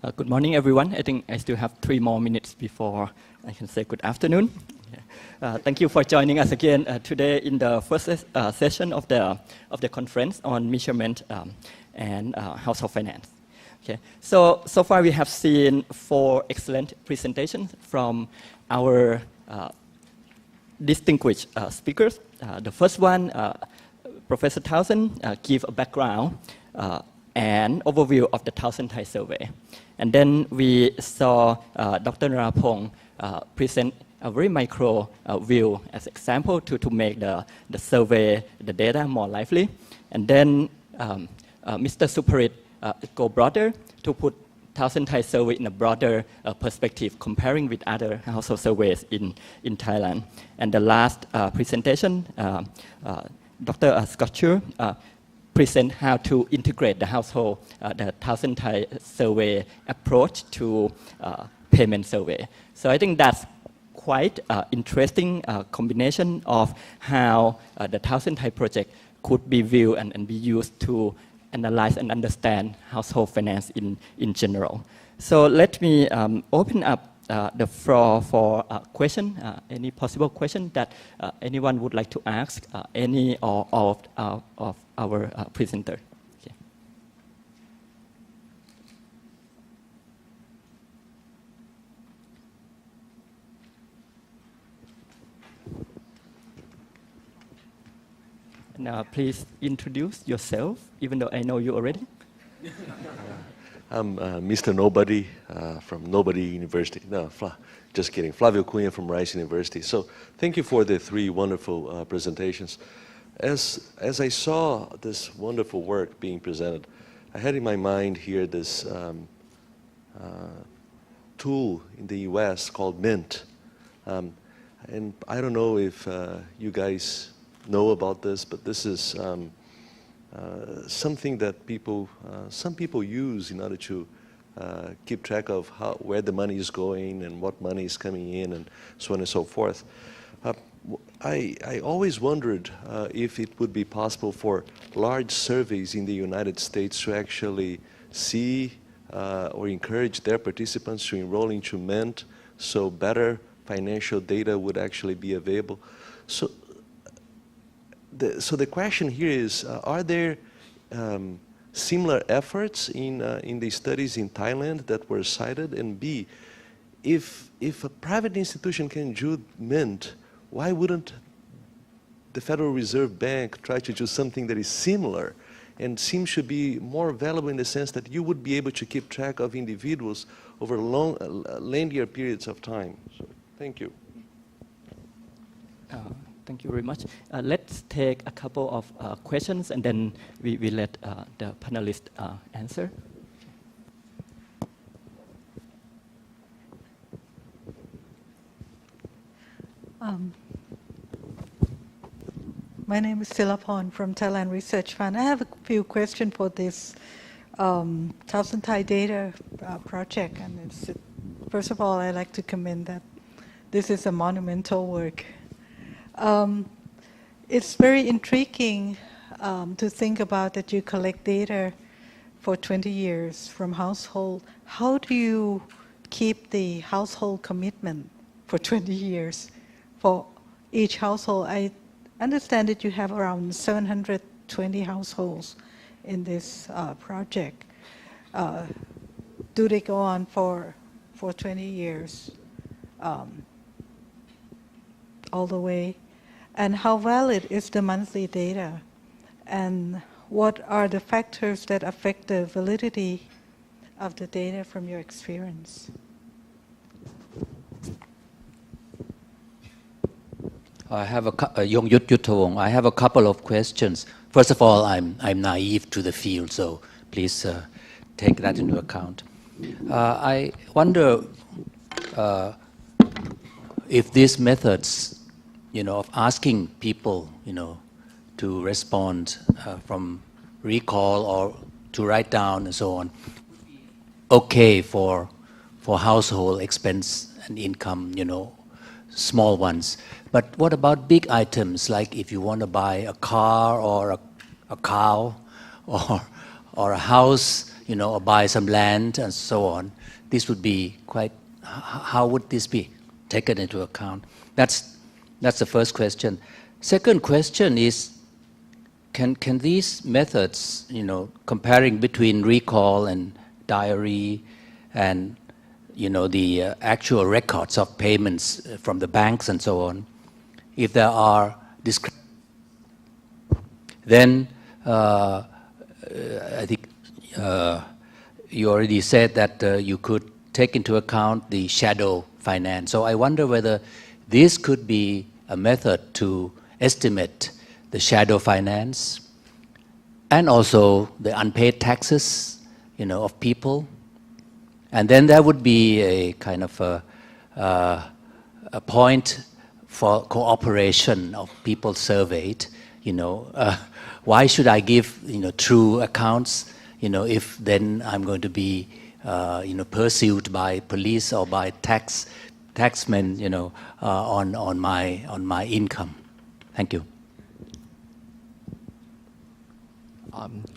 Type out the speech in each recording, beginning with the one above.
Good morning, everyone. I think I still have 3 more minutes before I can say good afternoon. Thank you for joining us again today in the first session of the conference on measurement and household finance. Okay. So far we have seen 4 excellent presentations from our distinguished speakers. The first one, Professor Townsend, gave a background and overview of the Thousand Thai survey. And then we saw Dr. Nrapong present a very micro view as example to make the survey, the data more lively. And then Mr. Suparit go broader to put Thousand Thai survey in a broader perspective, comparing with other household surveys in Thailand. And the last presentation, Dr. Scott Chu present how to integrate the household, the Thousand Thai survey approach to payment survey. So I think that's quite interesting combination of how the Thousand Thai project could be viewed and be used to analyze and understand household finance in general. So let me open up the floor for question, any possible question that anyone would like to ask any or all of our presenter. Okay. And please introduce yourself, even though I know you already. I'm Mr. Nobody from Nobody University. No, just kidding. Flavio Cunha from Rice University. So thank you for the 3 wonderful presentations. As I saw this wonderful work being presented, I had in my mind here this tool in the US called Mint. And I don't know if you guys know about this, but this is something that some people use in order to keep track of where the money is going and what money is coming in and so on and so forth. I always wondered if it would be possible for large surveys in the United States to actually see or encourage their participants to enroll into Mint so better financial data would actually be available. So the question here is, are there similar efforts in the studies in Thailand that were cited? And B, if a private institution can do Mint, why wouldn't the Federal Reserve Bank try to do something that is similar and seems to be more valuable in the sense that you would be able to keep track of individuals over lengthier periods of time? So, thank you. Thank you very much. Let's take a couple of questions and then we let the panelists answer. My name is Silapon from Thailand Research Fund. I have a few questions for this Thousand Thai data project. And first of all, I'd like to commend that this is a monumental work. It's very intriguing to think about that you collect data for 20 years from household. How do you keep the household commitment for 20 years for each household? I understand that you have around 720 households in this project. Do they go on for 20 years all the way? And how valid is the monthly data? And what are the factors that affect the validity of the data from your experience? I have Yongyut Yuttawong. I have a couple of questions. First of all, I'm naive to the field, so please take that into account. I wonder if these methods, of asking people, to respond from recall or to write down and so on, okay for household expense and income, small ones. But what about big items, like if you want to buy a car or a cow or a house, or buy some land and so on, this would be quite, how would this be taken into account? That's the first question. Second question is, can these methods, comparing between recall and diary and, the actual records of payments from the banks and so on, if there are then I think you already said that you could take into account the shadow finance. So I wonder whether this could be a method to estimate the shadow finance and also the unpaid taxes, of people. And then there would be a kind of a point for cooperation of people surveyed. Why should I give true accounts? If then I'm going to be pursued by police or by taxmen, on my income. Thank you.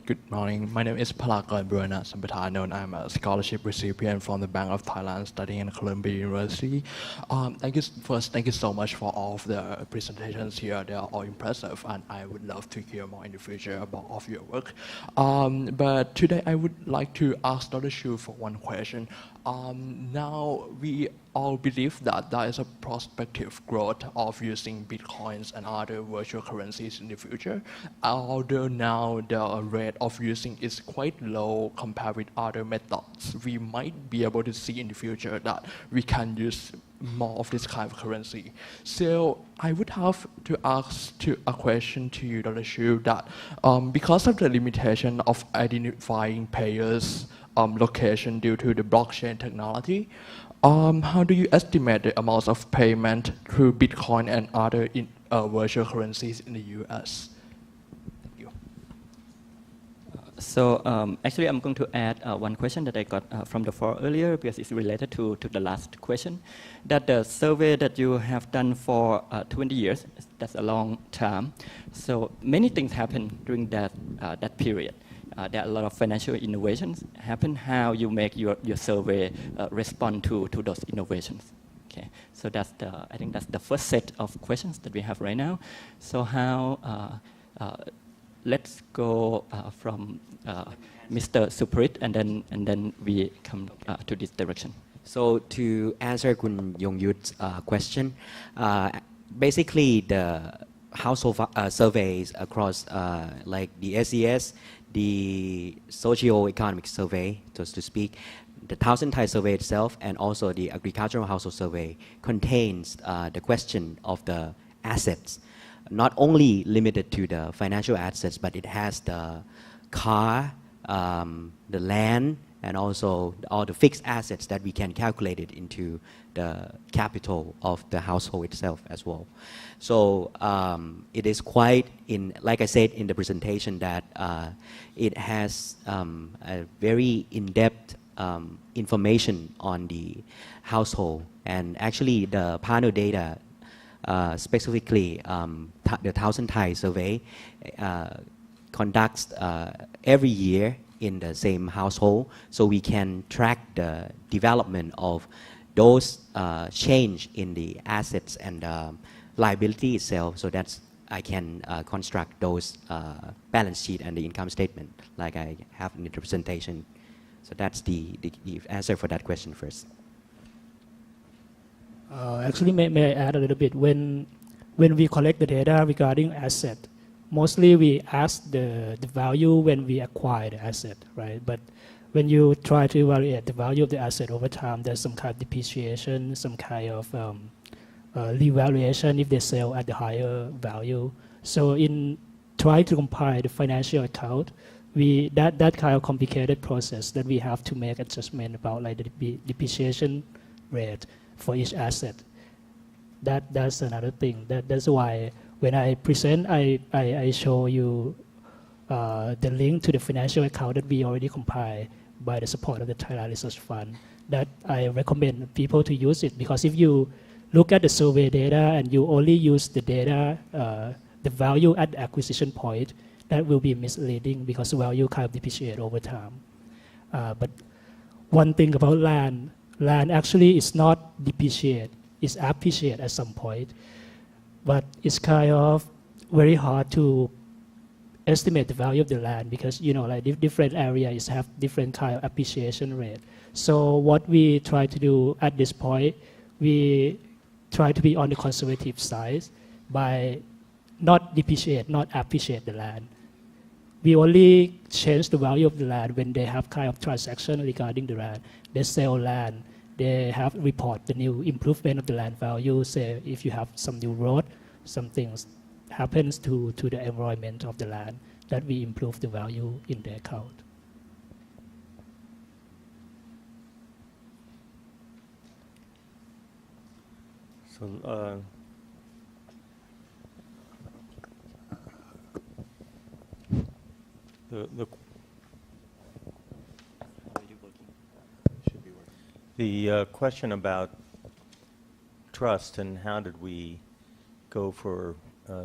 Good morning. My name is Palakon I'm a scholarship recipient from the Bank of Thailand studying in Columbia University. Thank you so much for all of the presentations here. They are all impressive, and I would love to hear more in the future about all of your work. But today I would like to ask Dr. Xu for one question. Now we all believe that there is a prospective growth of using bitcoins and other virtual currencies in the future, although now the rate of using is quite low compared with other methods. We might be able to see in the future that we can use more of this kind of currency. So I would have to ask a question to you, Dr. Xu, that because of the limitation of identifying payers' location due to the blockchain technology, how do you estimate the amounts of payment through Bitcoin and other virtual currencies in the US? Thank you. So actually, I'm going to add one question that I got from the floor earlier because it's related to the last question. That the survey that you have done for 20 years, that's a long time. So many things happen during that period. There are a lot of financial innovations happen. How you make your survey respond to those innovations? Okay, so I think that's the first set of questions that we have right now. So how let's go from Mr. Suprit, and then we come to this direction. So to answer Kun Yongyut's question, basically the household surveys across like the SES, the socio-economic survey, so to speak, the Thousand Thai survey itself, and also the agricultural household survey contains the question of the assets, not only limited to the financial assets, but it has the car, the land, and also all the fixed assets that we can calculate it into the capital of the household itself as well. So it is quite, like I said in the presentation, that it has a very in-depth information on the household. And actually the panel data, specifically the Thousand Thai survey, conducts every year in the same household, so we can track the development of those change in the assets and liability itself, so that's I can construct those balance sheet and the income statement like I have in the presentation. So that's the answer for that question first. Actually, may I add a little bit? When we collect the data regarding asset, mostly we ask the value when we acquire the asset, right? But when you try to evaluate the value of the asset over time, there's some kind of depreciation, some kind of revaluation if they sell at the higher value. So in trying to compile the financial account, that kind of complicated process that we have to make adjustment about like the depreciation rate for each asset. That's another thing. That's why when I present, I show you the link to the financial account that we already compiled by the support of the Thailand Research Fund. That I recommend people to use it, because if you look at the survey data and you only use the data, the value at the acquisition point, that will be misleading because the value kind of depreciate over time. But one thing about land actually is not depreciate, it's appreciate at some point. But it's kind of very hard to estimate the value of the land because like different areas have different kind of appreciation rate. So what we try to do at this point, we try to be on the conservative side by not depreciate, not appreciate the land. We only change the value of the land when they have kind of transaction regarding the land. They sell land, they have report the new improvement of the land value. Say if you have some new road, some things happens to the environment of the land that we improve the value in the account. So the question about trust and how did we go for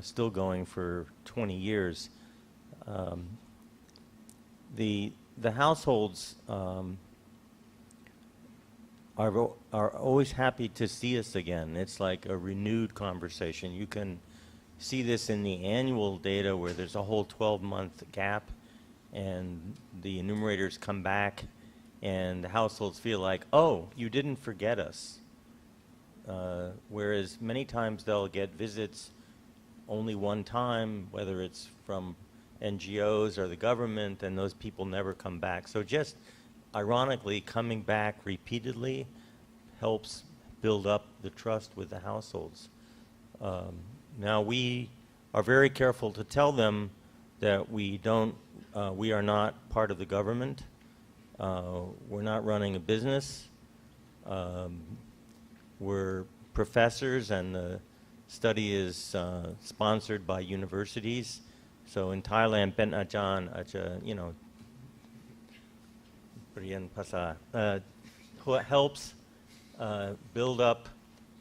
still going for 20 years. The households are always happy to see us again. It's like a renewed conversation. You can see this in the annual data where there's a whole 12-month gap and the enumerators come back and the households feel like, oh, you didn't forget us. Whereas many times they'll get visits only one time, whether it's from NGOs or the government, and those people never come back. So just ironically, coming back repeatedly helps build up the trust with the households. Now we are very careful to tell them that we are not part of the government. We're not running a business. We're professors, and the study is sponsored by universities. So in Thailand, Ben Ajahn, helps build up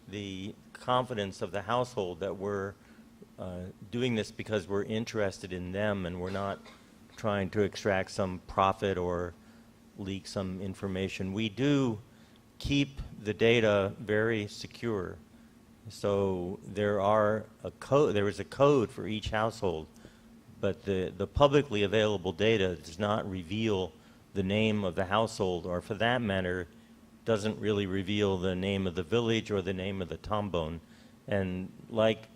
the confidence of the household that we're doing this because we're interested in them and we're not trying to extract some profit or leak some information. We do keep the data very secure. So there is a code for each household, but the publicly available data does not reveal the name of the household, or for that matter, doesn't really reveal the name of the village or the name of the tombone. And like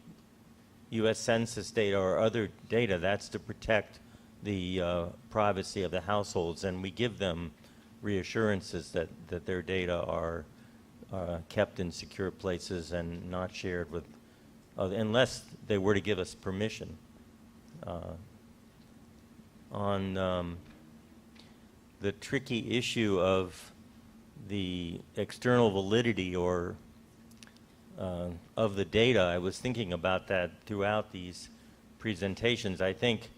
U.S. Census data or other data, that's to protect the privacy of the households, and we give them reassurances that their data are kept in secure places and not shared with unless they were to give us permission. On the tricky issue of the external validity or of the data, I was thinking about that throughout these presentations. I think,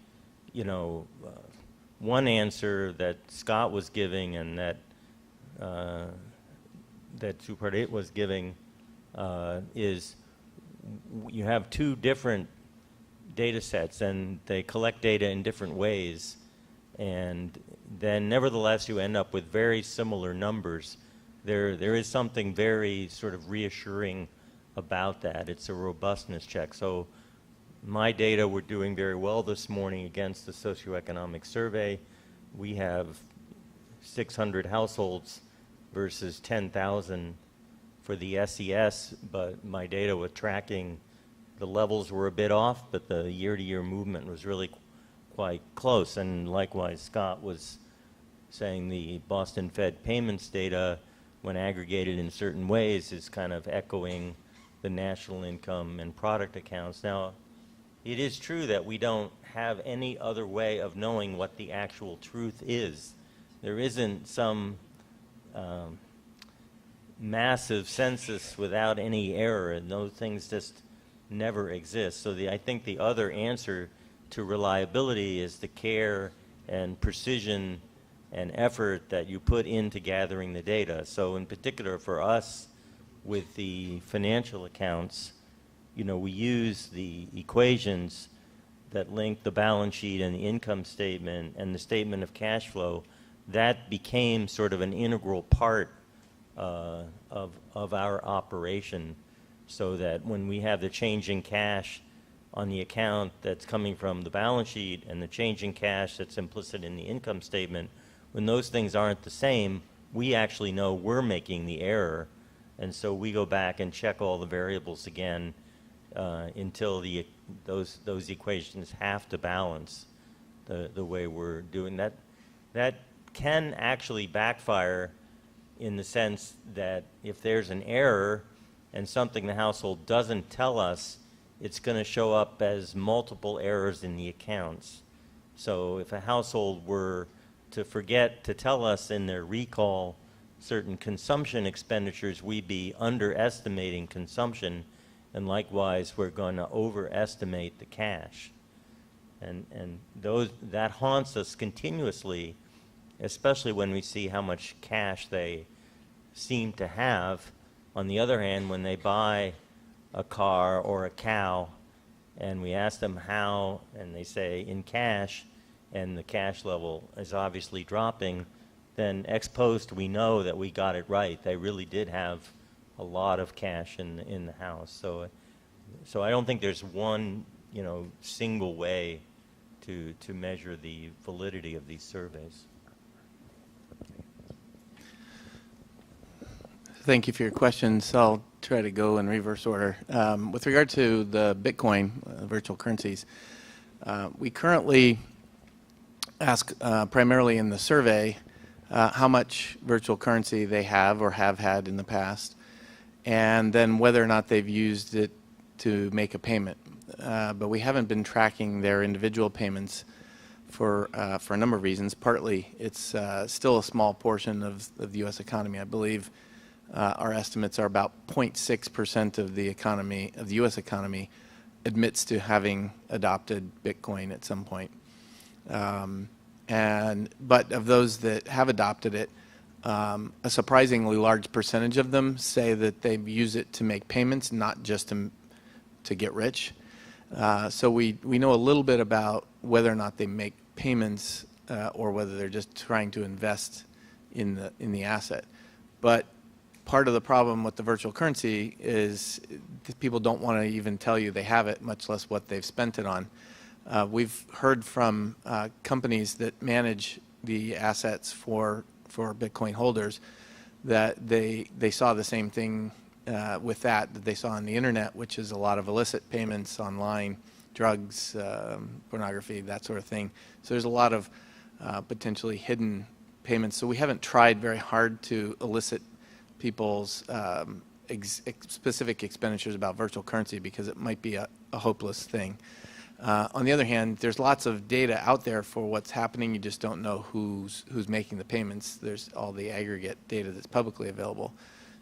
one answer that Scott was giving and that Suparit was giving is you have two different data sets and they collect data in different ways, and then nevertheless you end up with very similar numbers. There is something very sort of reassuring about that. It's a robustness check. So my data, we're doing very well this morning against the socioeconomic survey. We have 600 households versus 10,000 for the SES, but my data with tracking, the levels were a bit off, but the year-to-year movement was really quite close. And likewise, Scott was saying the Boston Fed payments data, when aggregated in certain ways, is kind of echoing the national income and product accounts. Now, it is true that we don't have any other way of knowing what the actual truth is. There isn't some massive census without any error, and those things just never exist. So I think the other answer to reliability is the care and precision and effort that you put into gathering the data. So in particular for us with the financial accounts, we use the equations that link the balance sheet and the income statement and the statement of cash flow that became sort of an integral part of our operation, so that when we have the change in cash on the account that's coming from the balance sheet and the change in cash that's implicit in the income statement, when those things aren't the same, we actually know we're making the error, and so we go back and check all the variables again until those equations have to balance the way we're doing that. That can actually backfire in the sense that if there's an error and something the household doesn't tell us, it's going to show up as multiple errors in the accounts. So if a household were to forget to tell us in their recall certain consumption expenditures, we'd be underestimating consumption, and likewise we're going to overestimate the cash. And that haunts us continuously, especially when we see how much cash they seem to have. On the other hand, when they buy a car or a cow and we ask them how, and they say in cash, and the cash level is obviously dropping, then ex post we know that we got it right. They really did have a lot of cash in the house. So I don't think there's one, single way to measure the validity of these surveys. Thank you for your questions. I'll try to go in reverse order. With regard to the Bitcoin, virtual currencies, we currently ask primarily in the survey how much virtual currency they have or have had in the past, and then whether or not they've used it to make a payment. But we haven't been tracking their individual payments for a number of reasons. Partly, it's still a small portion of the U.S. economy. I believe our estimates are about 0.6% of the economy, of the U.S. economy, admits to having adopted Bitcoin at some point. But of those that have adopted it, a surprisingly large percentage of them say that they use it to make payments, not just to get rich. So we know a little bit about whether or not they make payments or whether they're just trying to invest in the asset. But part of the problem with the virtual currency is that people don't want to even tell you they have it, much less what they've spent it on. We've heard from companies that manage the assets for Bitcoin holders that they saw the same thing with that they saw on the internet, which is a lot of illicit payments online, drugs, pornography, that sort of thing. So there's a lot of potentially hidden payments. So we haven't tried very hard to elicit people's specific expenditures about virtual currency because it might be a hopeless thing. On the other hand, there's lots of data out there for what's happening. You just don't know who's making the payments. There's all the aggregate data that's publicly available.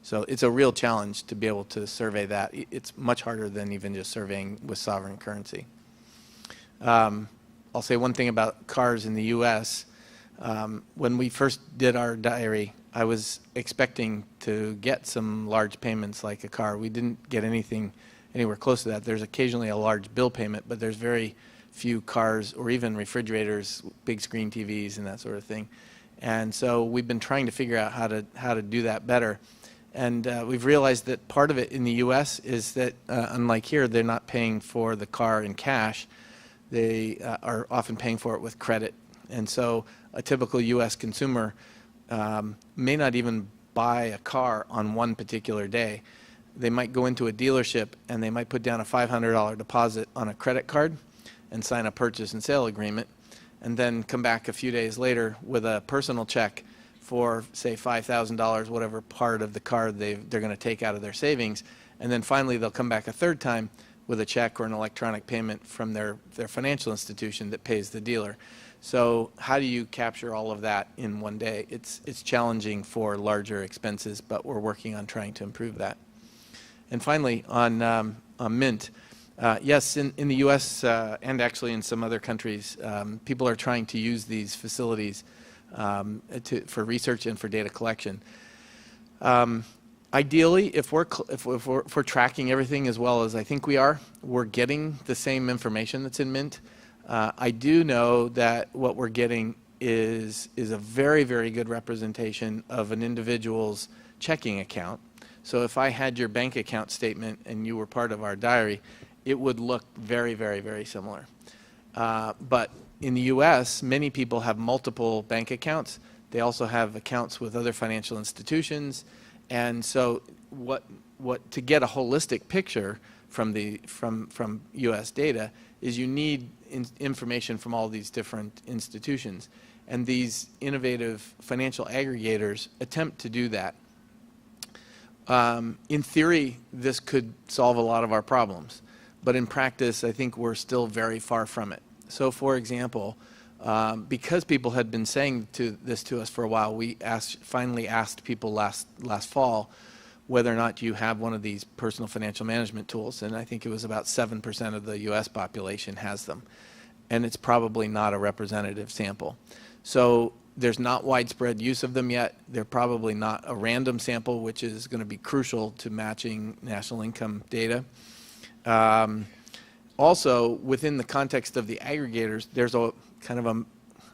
So it's a real challenge to be able to survey that. It's much harder than even just surveying with sovereign currency. I'll say one thing about cars in the U.S. When we first did our diary, I was expecting to get some large payments like a car. We didn't get anything anywhere close to that. There's occasionally a large bill payment, but there's very few cars or even refrigerators, big screen TVs and that sort of thing. And so we've been trying to figure out how to do that better. And we've realized that part of it in the U.S. is that, unlike here, they're not paying for the car in cash. They are often paying for it with credit. And so a typical U.S. consumer may not even buy a car on one particular day. They might go into a dealership and they might put down a $500 deposit on a credit card and sign a purchase and sale agreement, and then come back a few days later with a personal check for, say, $5,000, whatever part of the car they're going to take out of their savings, and then finally they'll come back a third time with a check or an electronic payment from their financial institution that pays the dealer. So how do you capture all of that in one day? It's challenging for larger expenses, but we're working on trying to improve that. And finally, on Mint, yes, in the U.S. And actually in some other countries, people are trying to use these facilities for research and for data collection. Ideally, if we're tracking everything as well as I think we are, we're getting the same information that's in Mint. I do know that what we're getting is a very, very good representation of an individual's checking account. So if I had your bank account statement and you were part of our diary, it would look very, very, very similar. But in the U.S., many people have multiple bank accounts. They also have accounts with other financial institutions. And so to get a holistic picture from U.S. data is you need information from all these different institutions. And these innovative financial aggregators attempt to do that. In theory, this could solve a lot of our problems. But in practice, I think we're still very far from it. So for example, because people had been saying this to us for a while, we finally asked people last fall whether or not you have one of these personal financial management tools. And I think it was about 7% of the US population has them. And it's probably not a representative sample. So there's not widespread use of them yet. They're probably not a random sample, which is going to be crucial to matching national income data. Also, within the context of the aggregators, there's a kind of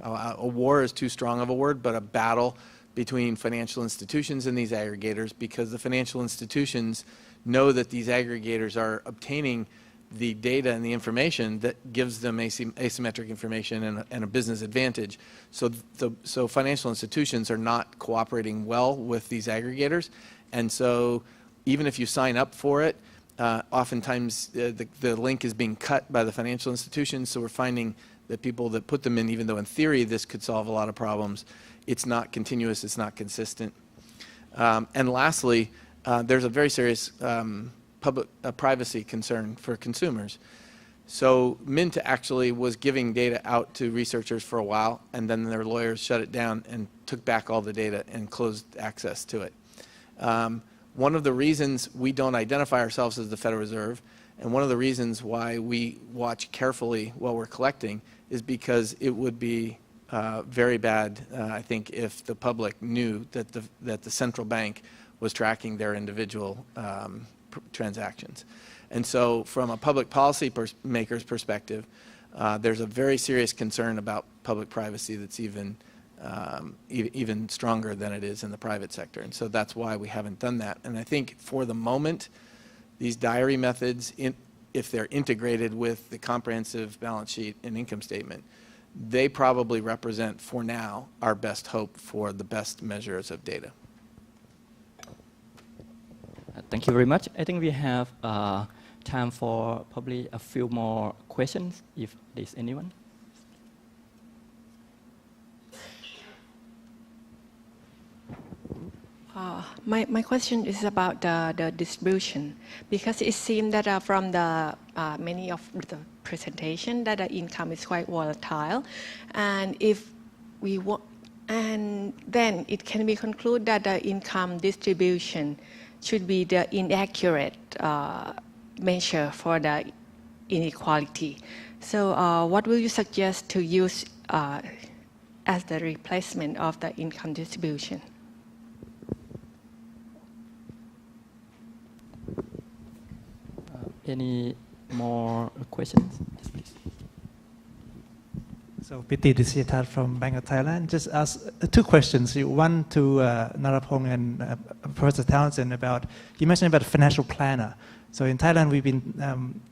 a war is too strong of a word, but a battle between financial institutions and these aggregators, because the financial institutions know that these aggregators are obtaining the data and the information that gives them asymmetric information and a business advantage. So financial institutions are not cooperating well with these aggregators. And so even if you sign up for it, oftentimes the link is being cut by the financial institutions. So we're finding that people that put them in, even though in theory this could solve a lot of problems, it's not continuous, it's not consistent. And lastly, there's a very serious privacy concern for consumers. So Mint actually was giving data out to researchers for a while, and then their lawyers shut it down and took back all the data and closed access to it. One of the reasons we don't identify ourselves as the Federal Reserve, and one of the reasons why we watch carefully while we're collecting, is because it would be very bad, I think, if the public knew that the central bank was tracking their individual transactions. And so from a public policy maker's perspective, there's a very serious concern about public privacy that's even stronger than it is in the private sector. And so that's why we haven't done that. And I think for the moment, these diary methods, if they're integrated with the comprehensive balance sheet and income statement, they probably represent, for now, our best hope for the best measures of data. Thank you very much. I think we have time for probably a few more questions, if there's anyone. My question is about the distribution, because it seems that from the many of the presentation that the income is quite volatile, and if we and then it can be concluded that the income distribution should be the inaccurate measure for the inequality. So what will you suggest to use as the replacement of the income distribution? Any more questions? Yes, please. So, Piti Disitat from Bank of Thailand. Just ask two questions. One to Narapong and Professor Townsend about, you mentioned about a financial planner. So in Thailand, we've been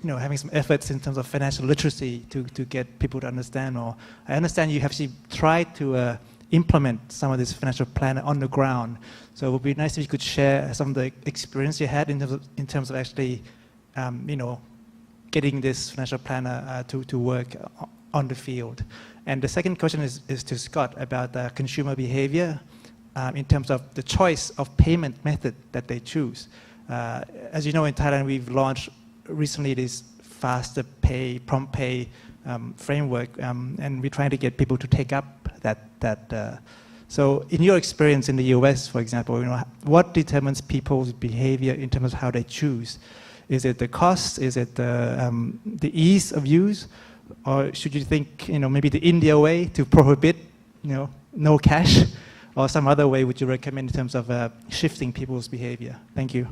having some efforts in terms of financial literacy to get people to understand more. I understand you have actually tried to implement some of this financial planner on the ground. So it would be nice if you could share some of the experience you had in terms of actually getting this financial planner to work on the field. And the second question is to Scott about consumer behavior in terms of the choice of payment method that they choose. As you know, in Thailand, we've launched recently this faster pay, prompt pay framework, and we're trying to get people to take up that. So in your experience in the US, for example, what determines people's behavior in terms of how they choose? Is it the cost? Is it the ease of use? Or should you think, maybe the India way to prohibit, no cash? Or some other way would you recommend in terms of shifting people's behavior? Thank you.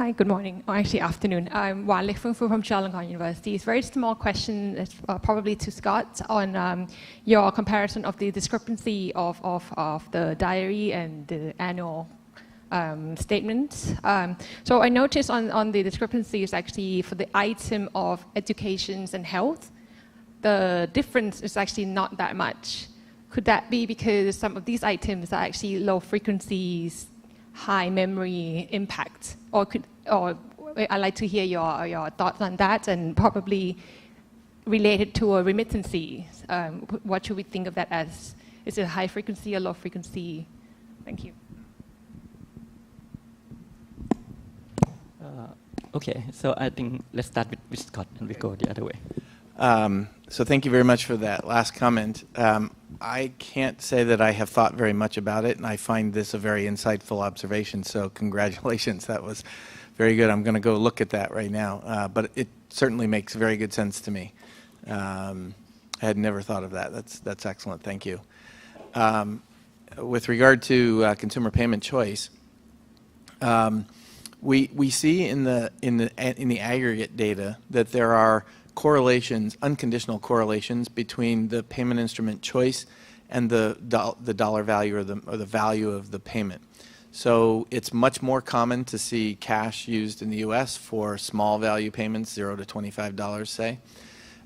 Hi, good morning, or actually afternoon. I'm Wan Lek Fung Fu from Chulalongkorn University. It's a very small question, probably to Scott, on your comparison of the discrepancy of the diary and the annual statements. So I noticed on the discrepancies actually for the item of education and health, the difference is actually not that much. Could that be because some of these items are actually low frequencies, high memory impact, or I'd like to hear your thoughts on that, and probably related to a remittancy. What should we think of that as? Is it high frequency or low frequency? Thank you. Okay, so I think let's start with Scott and we go the other way. So thank you very much for that last comment. I can't say that I have thought very much about it, and I find this a very insightful observation, so congratulations. That was very good. I'm going to go look at that right now, but it certainly makes very good sense to me. I had never thought of that. That's excellent. Thank you. With regard to consumer payment choice, we see in the aggregate data that there are correlations, unconditional correlations between the payment instrument choice and the dollar value or the value of the payment. So it's much more common to see cash used in the U.S. for small value payments, $0 to $25, say.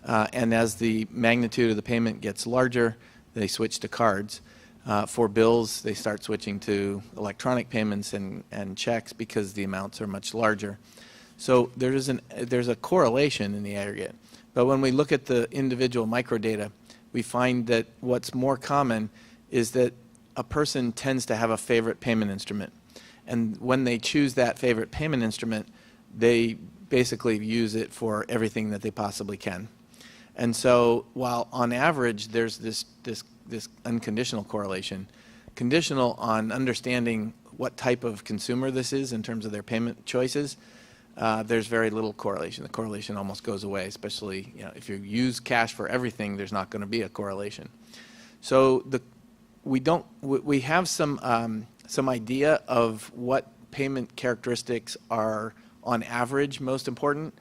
And as the magnitude of the payment gets larger, they switch to cards. For bills, they start switching to electronic payments and checks because the amounts are much larger. So there's a correlation in the aggregate. But when we look at the individual microdata, we find that what's more common is that a person tends to have a favorite payment instrument. And when they choose that favorite payment instrument, they basically use it for everything that they possibly can. And so while on average there's this unconditional correlation, conditional on understanding what type of consumer this is in terms of their payment choices, there's very little correlation. The correlation almost goes away, especially if you use cash for everything, there's not going to be a correlation. So we have some idea of what payment characteristics are on average most important,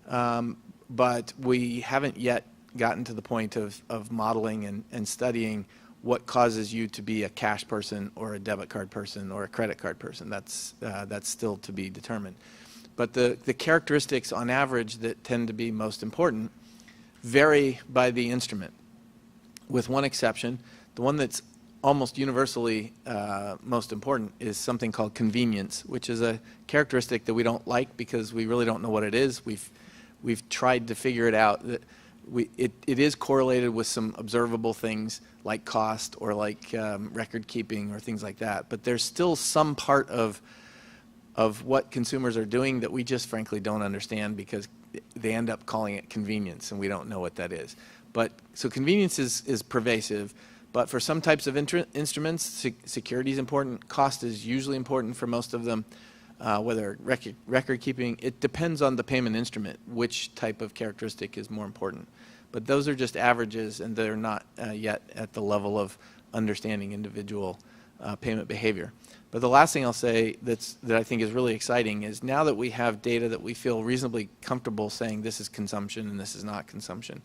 but we haven't yet gotten to the point of modeling and studying what causes you to be a cash person or a debit card person or a credit card person. That's still to be determined. But the characteristics on average that tend to be most important vary by the instrument, with one exception. The one that's almost universally most important is something called convenience, which is a characteristic that we don't like because we really don't know what it is. We've tried to figure it out. It is correlated with some observable things like cost or like record keeping or things like that. But there's still some part of what consumers are doing that we just frankly don't understand because they end up calling it convenience and we don't know what that is. But so convenience is pervasive, but for some types of instruments, security is important. Cost is usually important for most of them. Whether record keeping, it depends on the payment instrument, which type of characteristic is more important. But those are just averages and they're not yet at the level of understanding individual payment behavior. But the last thing I'll say that I think is really exciting is now that we have data that we feel reasonably comfortable saying this is consumption and this is not consumption,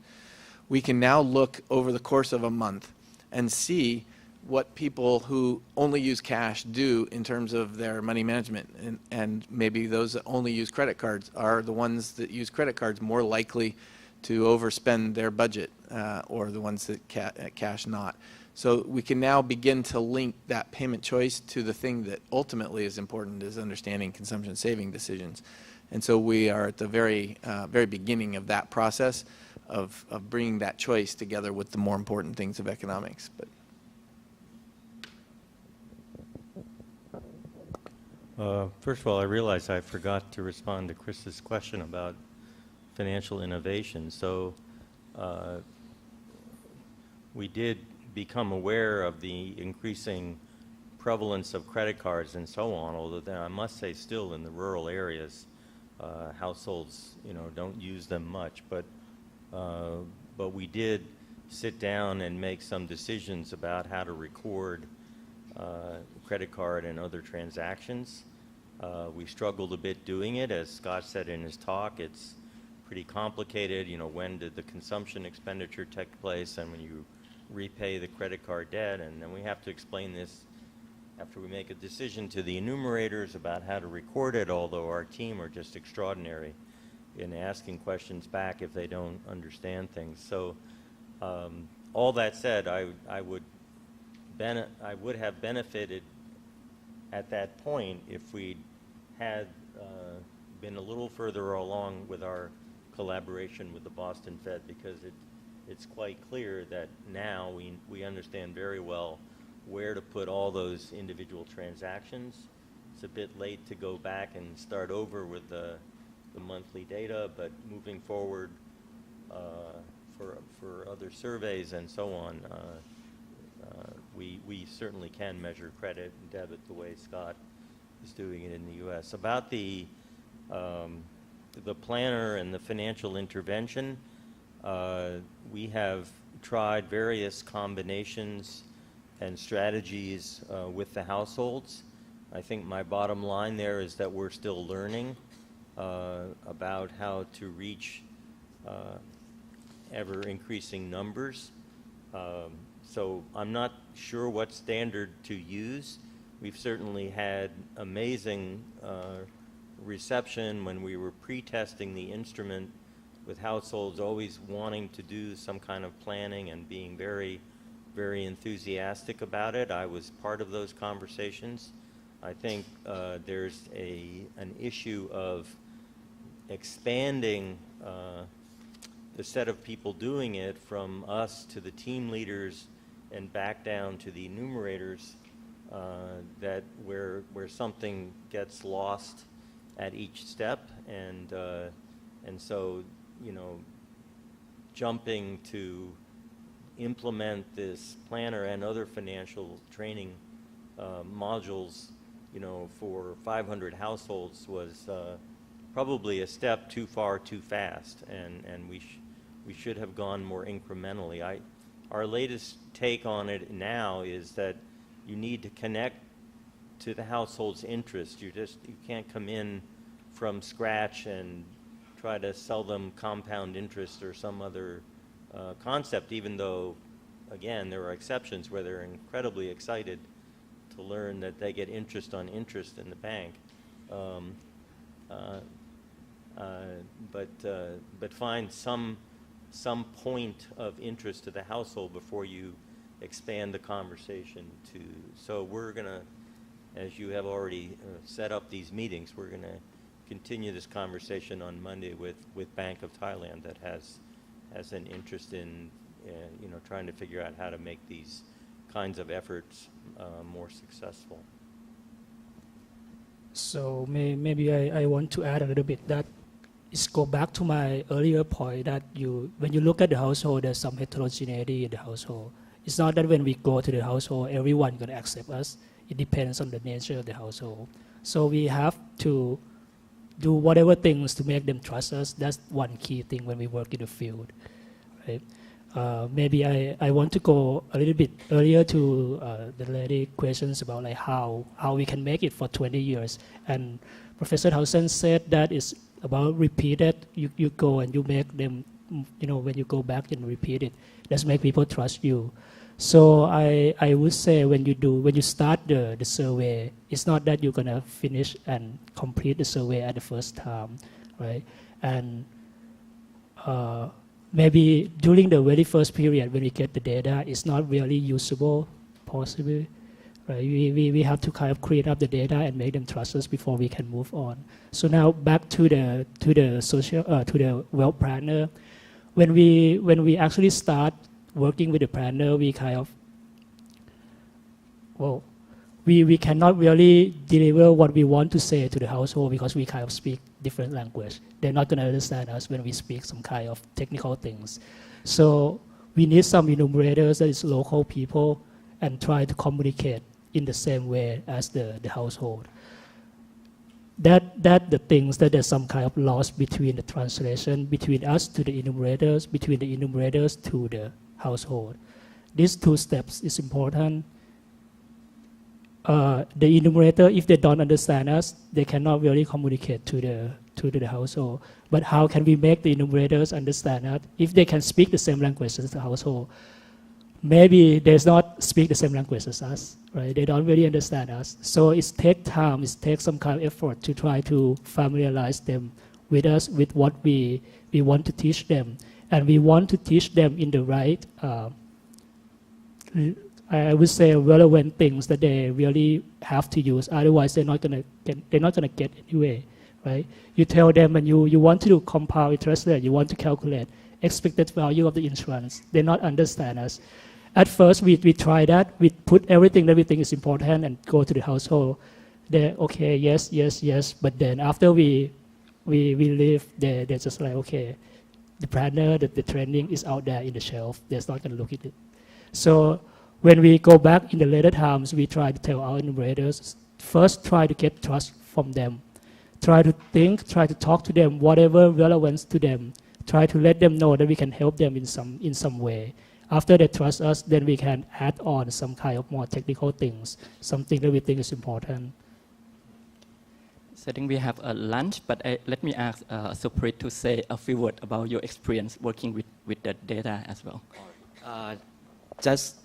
we can now look over the course of a month and see what people who only use cash do in terms of their money management. And maybe those that only use credit cards are the ones that use credit cards more likely to overspend their budget or the ones that cash not. So we can now begin to link that payment choice to the thing that ultimately is important, is understanding consumption saving decisions. And so we are at the very beginning of that process of bringing that choice together with the more important things of economics. First of all, I realized I forgot to respond to Chris's question about financial innovation. So we did become aware of the increasing prevalence of credit cards and so on, although then I must say still in the rural areas, households don't use them much, but we did sit down and make some decisions about how to record credit card and other transactions. We struggled a bit doing it. As Scott said in his talk, it's pretty complicated. You know, when did the consumption expenditure take place, and when you repay the credit card debt, and then we have to explain this after we make a decision to the enumerators about how to record it, although our team are just extraordinary in asking questions back if they don't understand things. So all that said, I would have benefited at that point if we had been a little further along with our collaboration with the Boston Fed, because it's quite clear that now we understand very well where to put all those individual transactions. It's a bit late to go back and start over with the monthly data, but moving forward for other surveys and so on, we certainly can measure credit and debit the way Scott is doing it in the U.S. About the planner and the financial intervention, we have tried various combinations and strategies with the households. I think my bottom line there is that we're still learning about how to reach ever-increasing numbers. So I'm not sure what standard to use. We've certainly had amazing reception when we were pre-testing the instrument, with households always wanting to do some kind of planning and being very, very enthusiastic about it. I was part of those conversations. I think there's an issue of expanding the set of people doing it from us to the team leaders and back down to the enumerators, that where something gets lost at each step, and so, you know, jumping to implement this planner and other financial training modules, you know, for 500 households was probably a step too far too fast, and we should have gone more incrementally. Our latest take on it now is that you need to connect to the household's interest. You can't come in from scratch and try to sell them compound interest or some other concept, even though, again, there are exceptions where they're incredibly excited to learn that they get interest on interest in the bank. But find some point of interest to the household before you expand the conversation to. So we're going to, as you have already set up these meetings, we're going to continue this conversation on Monday with Bank of Thailand that has an interest in you know, trying to figure out how to make these kinds of efforts more successful. So maybe I want to add a little bit that is go back to my earlier point that when you look at the household, there's some heterogeneity in the household. It's not that when we go to the household, everyone going to accept us. It depends on the nature of the household. So we have to do whatever things to make them trust us. That's one key thing when we work in the field, right? Maybe I want to go a little bit earlier to the lady questions about like how we can make it for 20 years. And Professor Townsend said that it's about repeated. You go and you make them, you know, when you go back and repeat it, let's make people trust you. So I would say when you start the survey, it's not that you're gonna finish and complete the survey at the first time, right? And maybe during the very first period when we get the data, it's not really usable, possibly, right? We have to kind of create up the data and make them trust us before we can move on. So now back to the social to the wealth planner. When we actually start working with the planner, we kind of, well, we cannot really deliver what we want to say to the household because we kind of speak different language. They're not going to understand us when we speak some kind of technical things. So we need some enumerators that is local people and try to communicate in the same way as the household. That the things that there's some kind of loss between the translation, between us to the enumerators, between the enumerators to the household. These two steps is important. the enumerator, if they don't understand us, they cannot really communicate to the household. But how can we make the enumerators understand us? If they can speak the same language as the household, maybe they not speak the same language as us, right? They don't really understand us. So it takes time, it takes some kind of effort to try to familiarize them with us, with what we want to teach them. And we want to teach them in the right, I would say, relevant things that they really have to use. Otherwise, they're not gonna get anyway, right? You tell them and you want to do compound interest rate, you want to calculate expected value of the insurance. They not understand us. At first, we try that. We put everything that we think is important and go to the household. They okay, yes. But then after we leave, they're just like, okay, the planner, the training is out there in the shelf. They're not going to look at it. So when we go back in the later times, we try to tell our enumerators, first try to get trust from them. Try to think, try to talk to them, whatever relevance to them. Try to let them know that we can help them in some way. After they trust us, then we can add on some kind of more technical things, something that we think is important. So I think we have a lunch, but let me ask Suprit to say a few words about your experience working with the data as well. Just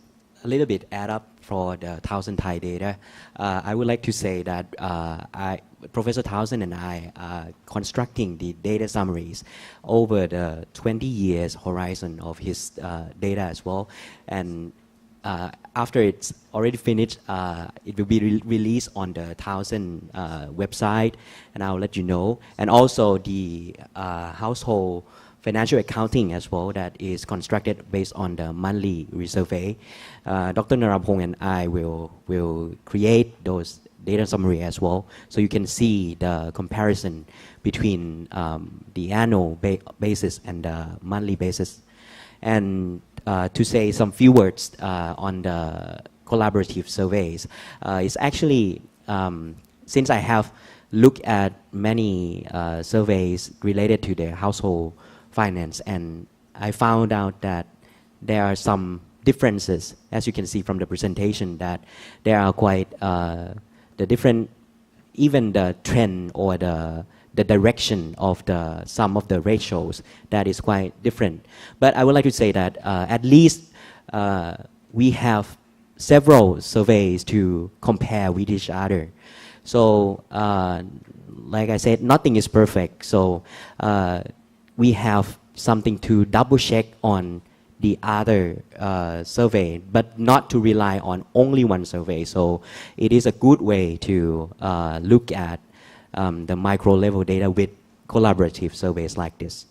a little bit add up for the Thousand Thai data. I would like to say that Professor Thousand and I are constructing the data summaries over the 20 years horizon of his data as well. And after it's already finished, it will be released on the Thousand website, and I'll let you know. And also the household financial accounting as well that is constructed based on the monthly resurvey. Dr. Narapong and I will create those data summary as well, so you can see the comparison between the annual basis and the monthly basis. And to say some few words on the collaborative surveys, it's actually, since I have looked at many surveys related to the household finance, and I found out that there are some differences, as you can see from the presentation, that there are quite the different, even the trend or the direction of some of the ratios that is quite different. But I would like to say that at least we have several surveys to compare with each other. So like I said, nothing is perfect. So we have something to double check on the other survey, but not to rely on only one survey. So it is a good way to look at the micro level data with collaborative surveys like this.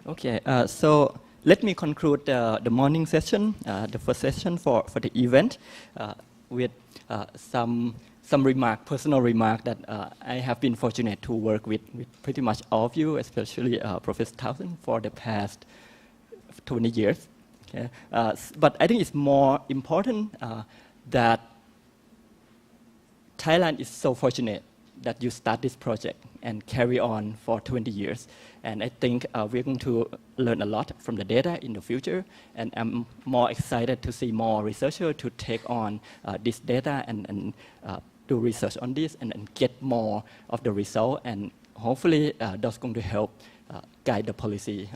Okay, so let me conclude the morning session, the first session for the event, with some personal remark that I have been fortunate to work with pretty much all of you, especially Professor Thousand, for the past 20 years. Okay? But I think it's more important that Thailand is so fortunate that you start this project and carry on for 20 years. And I think we're going to learn a lot from the data in the future. And I'm more excited to see more researchers to take on this data and do research on this and get more of the result. And hopefully that's going to help guide the policy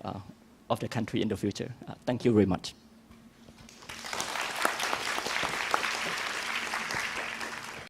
of the country in the future. Thank you very much.